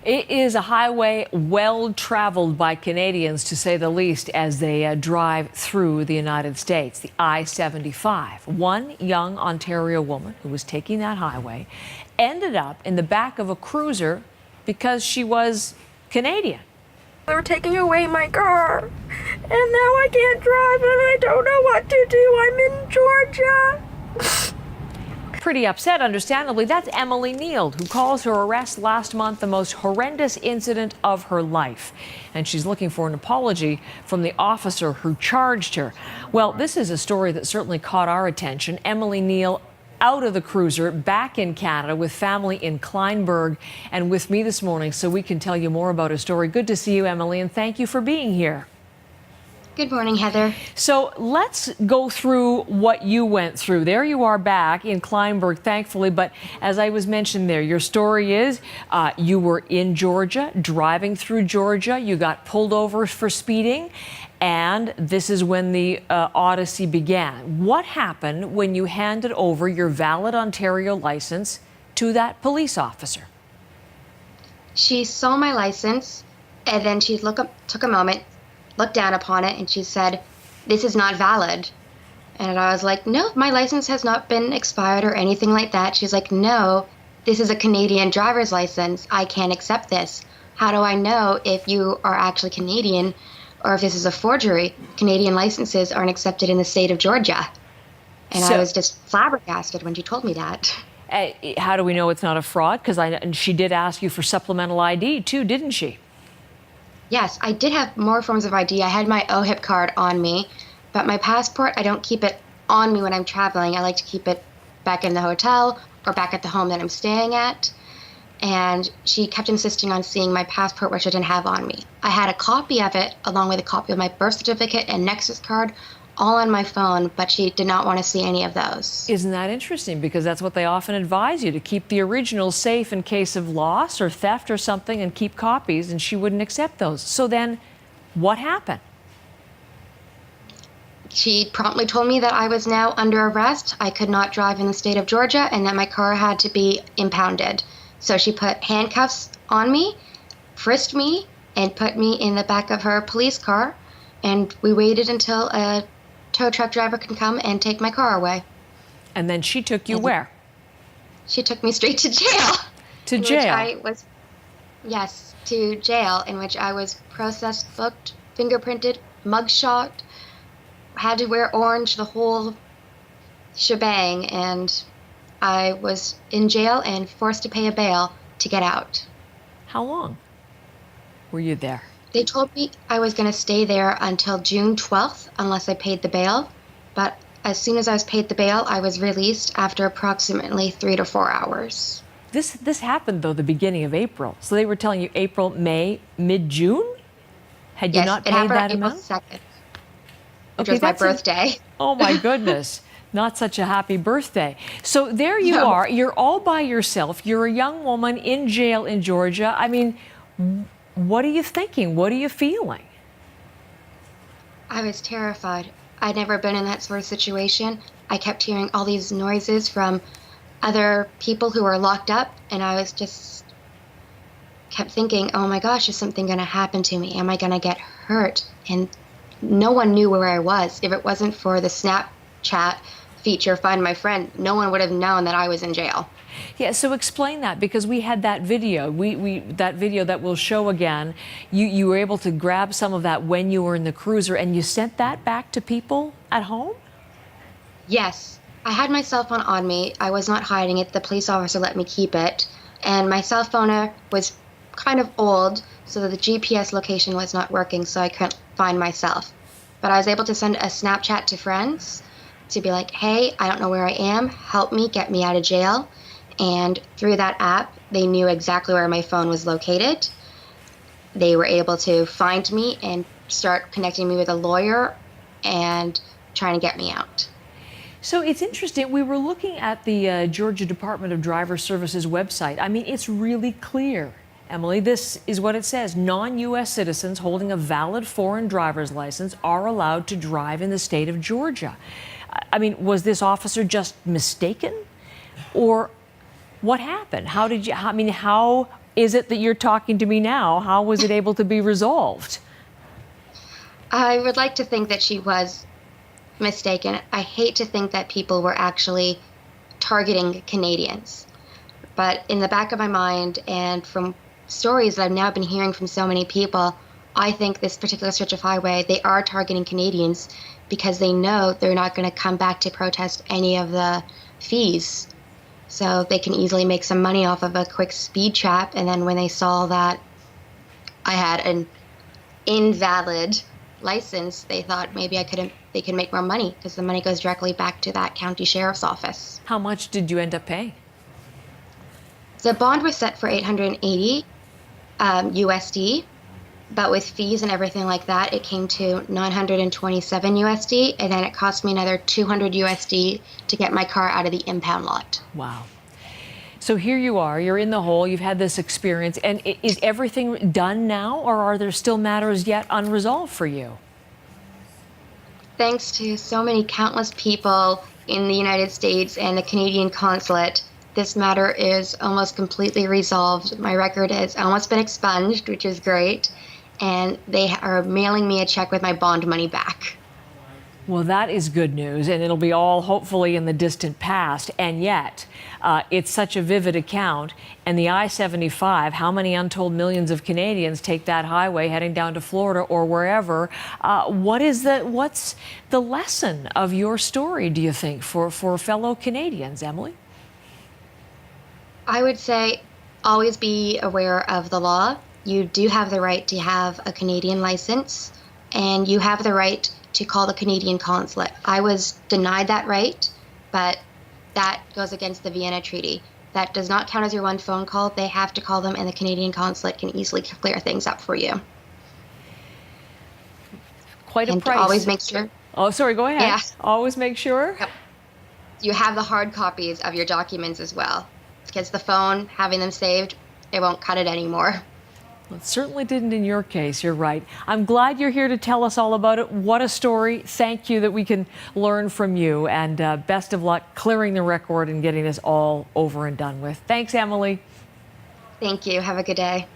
It is a highway well traveled by Canadians, to say the least, as they drive through the United States, the I-75. One young Ontario woman who was taking that highway ended up in the back of a cruiser because she was Canadian. They're taking away my car, and now I can't drive, and I don't know what to do. I'm in Georgia. Pretty upset, understandably. That's Emily Neal, who calls her arrest last month the most horrendous incident of her life. And she's looking for an apology from the officer who charged her. Well, this is a story that certainly caught our attention. Emily Neal out of the cruiser, back in Canada with family in Kleinburg, and with me this morning so we can tell you more about her story. Good to see you, Emily, and thank you for being here. Good morning, Heather. So let's go through what you went through. There you are back in Kleinburg, thankfully. But as I was mentioned there, your story is you were in Georgia, driving through Georgia. You got pulled over for speeding. And this is when the odyssey began. What happened when you handed over your valid Ontario license to that police officer? She saw my license, and then she took a moment, looked down upon it, and she said, "This is not valid." And I was like, "No, my license has not been expired or anything like that." She's like, "No, this is a Canadian driver's license. I can't accept this. How do I know if you are actually Canadian or if this is a forgery? Canadian licenses aren't accepted in the state of Georgia." And I was just flabbergasted when she told me that. How do we know it's not a fraud? Because she did ask you for supplemental ID too, didn't she? Yes, I did have more forms of ID. I had my OHIP card on me, but my passport, I don't keep it on me when I'm traveling. I like to keep it back in the hotel or back at the home that I'm staying at. And she kept insisting on seeing my passport, which I didn't have on me. I had a copy of it along with a copy of my birth certificate and Nexus card all on my phone, but she did not want to see any of those. Isn't that interesting? Because that's what they often advise you, to keep the originals safe in case of loss or theft or something, and keep copies, and she wouldn't accept those. So then what happened? She promptly told me that I was now under arrest, I could not drive in the state of Georgia, and that my car had to be impounded. So she put handcuffs on me, frisked me, and put me in the back of her police car, and we waited until a tow truck driver can come and take my car away. And then she took you where? She took me straight to jail. To jail? Yes, to jail, in which I was processed, booked, fingerprinted, mugshot, had to wear orange, the whole shebang, and I was in jail and forced to pay a bail to get out. How long were you there? They told me I was going to stay there until June 12th unless I paid the bail, but as soon as I was paid the bail, I was released after approximately 3 to 4 hours. This happened, though, the beginning of April. So they were telling you April, May, mid-June? Had you not paid that amount? Yes, it happened on April 2nd, which was my birthday. Oh, my goodness. Not such a happy birthday. So there you are. You're all by yourself. You're a young woman in jail in Georgia. I mean, what are you thinking? What are you feeling? I was terrified. I'd never been in that sort of situation. I kept hearing all these noises from other people who were locked up, and I was just kept thinking, oh my gosh, is something going to happen to me? Am I going to get hurt? And no one knew where I was. If it wasn't for the Snapchat feature, Find My Friend, no one would have known that I was in jail. Yeah, so explain that, because we had that video. That video that we'll show again. You were able to grab some of that when you were in the cruiser, and you sent that back to people at home? Yes. I had my cell phone on me. I was not hiding it. The police officer let me keep it. And my cell phone was kind of old, so the GPS location was not working, so I couldn't find myself. But I was able to send a Snapchat to friends to be like, hey, I don't know where I am. Help me, get me out of jail. And through that app, they knew exactly where my phone was located. They were able to find me and start connecting me with a lawyer and trying to get me out. So it's interesting. We were looking at the Georgia Department of Driver Services website. I mean, it's really clear, Emily. This is what it says. Non-U.S. citizens holding a valid foreign driver's license are allowed to drive in the state of Georgia. I mean, was this officer just mistaken? Or what happened? How is it that you're talking to me now? How was it able to be resolved? I would like to think that she was mistaken. I hate to think that people were actually targeting Canadians. But in the back of my mind, and from stories that I've now been hearing from so many people, I think this particular stretch of highway, they are targeting Canadians because they know they're not going to come back to protest any of the fees. So they can easily make some money off of a quick speed trap. And then when they saw that I had an invalid license, they thought maybe they could make more money because the money goes directly back to that county sheriff's office. How much did you end up paying? The bond was set for 880 USD, but with fees and everything like that, it came to 927 USD, and then it cost me another 200 USD to get my car out of the impound lot. Wow. So here you are, you're in the hole, you've had this experience, and is everything done now, or are there still matters yet unresolved for you? Thanks to so many countless people in the United States and the Canadian consulate, this matter is almost completely resolved. My record has almost been expunged, which is great, and they are mailing me a check with my bond money back. Well, that is good news, and it'll be all hopefully in the distant past. And yet, it's such a vivid account. And the I-75, how many untold millions of Canadians take that highway heading down to Florida or wherever? What's the lesson of your story, do you think, for fellow Canadians, Emily? I would say always be aware of the law. You do have the right to have a Canadian license, and you have the right to call the Canadian consulate. I was denied that right, but that goes against the Vienna Treaty. That does not count as your one phone call. They have to call them, and the Canadian consulate can easily clear things up for you. Quite a and price. Always make sure. Oh, sorry, go ahead. Yeah. Always make sure. Yep. You have the hard copies of your documents as well. Because the phone, having them saved, it won't cut it anymore. Well, it certainly didn't in your case, you're right. I'm glad you're here to tell us all about it. What a story. Thank you that we can learn from you. And best of luck clearing the record and getting this all over and done with. Thanks, Emily. Thank you. Have a good day.